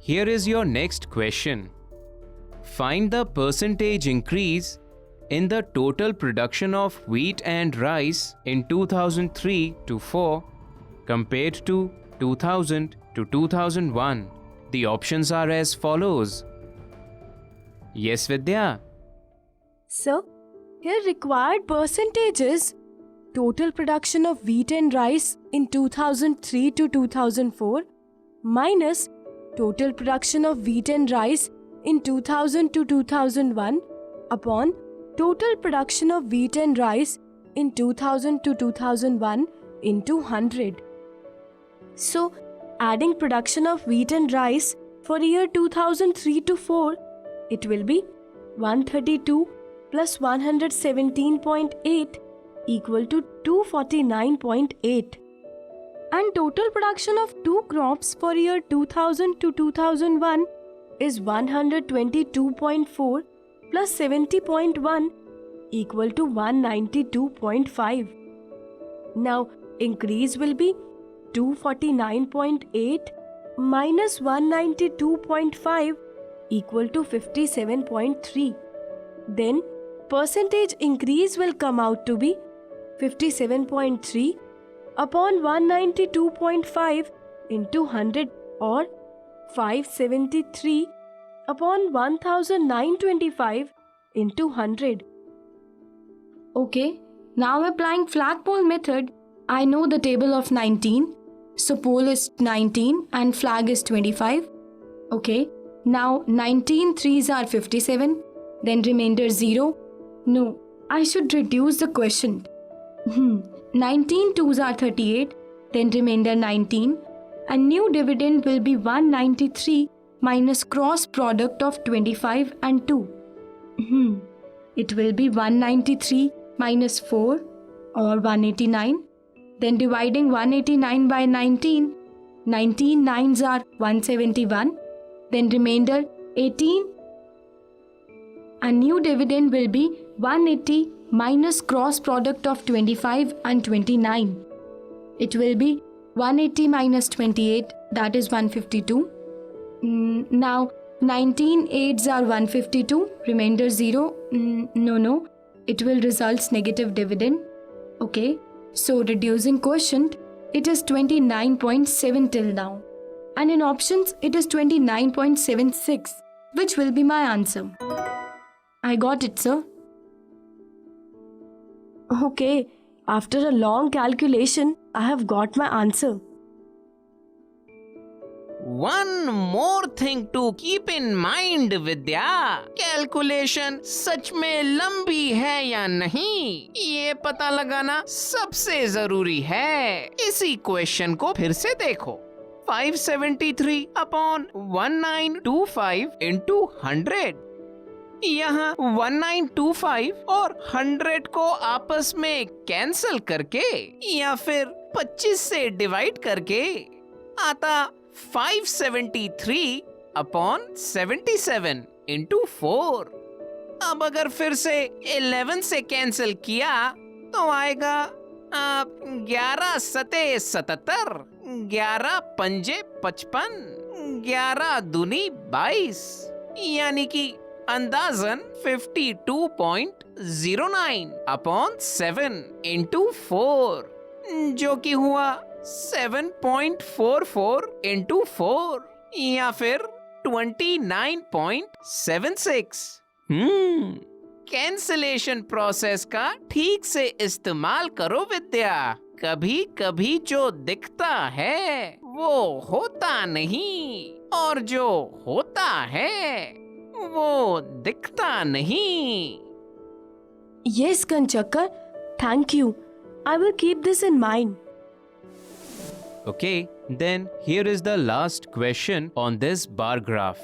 Here is your next question. Find the percentage increase in the total production of wheat and rice in 2003 to 4 compared to 2000 to 2001. The options are as follows. Yes, Vidya? Sir, here required percentage is total production of wheat and rice in 2003 to 2004 minus total production of wheat and rice in 2000 to 2001 upon total production of wheat and rice in 2000 to 2001 into 100. So, adding production of wheat and rice for year 2003 to 4, it will be 132 plus 117.8 equal to 249.8. And total production of two crops for year 2000 to 2001 is 122.4 plus 70.1 equal to 192.5. Now, increase will be 249.8 minus 192.5 equal to 57.3. Then, percentage increase will come out to be 57.3 upon 192.5 into 100 or 573 upon 1925 into 100. Okay, now applying flagpole method, I know the table of 19. So pole is 19 and flag is 25. Okay, now 19 threes are 57, then remainder 0. No, I should reduce the quotient. 19 twos are 38, then remainder 19, and new dividend will be 193 minus cross product of 25 and 2. It will be 193 minus 4 or 189. Then dividing 189 by 19, 19 nines are 171, then remainder 18. And new dividend will be 180 minus cross product of 25 and 29. It will be 180 minus 28, that is 152. Now 19 8s are 152, remainder 0. No, it will result negative dividend. Okay, so reducing quotient, it is 29.7 till now. And in options, it is 29.76, which will be my answer. I got it, sir. Okay, after a long calculation, I have got my answer. One more thing to keep in mind, Vidya. Calculation सच में लंबी है या नहीं, ये पता लगाना सबसे जरूरी है। इसी क्वेश्चन को फिर से देखो। 573 upon 1925 into 100। यहाँ 1925 और 100 को आपस में कैंसल करके या फिर 25 से डिवाइड करके आता 573 अपॉन 77 into 4। अब अगर फिर से 11 से कैंसिल किया तो आएगा 11 सते 77, 11 पंजे 55, 11 दूनी 22, यानी कि अंदाजन 52.09 अपॉन 7 into 4, जो कि हुआ 7.44 into 4 या फिर 29.76। कैंसिलेशन प्रोसेस का ठीक से इस्तेमाल करो विद्या। कभी कभी जो दिखता है वो होता नहीं, और जो होता है वो दिखता नहीं। Yes, Kanchakar, thank you. I will keep this in mind. Okay, then here is the last question on this bar graph.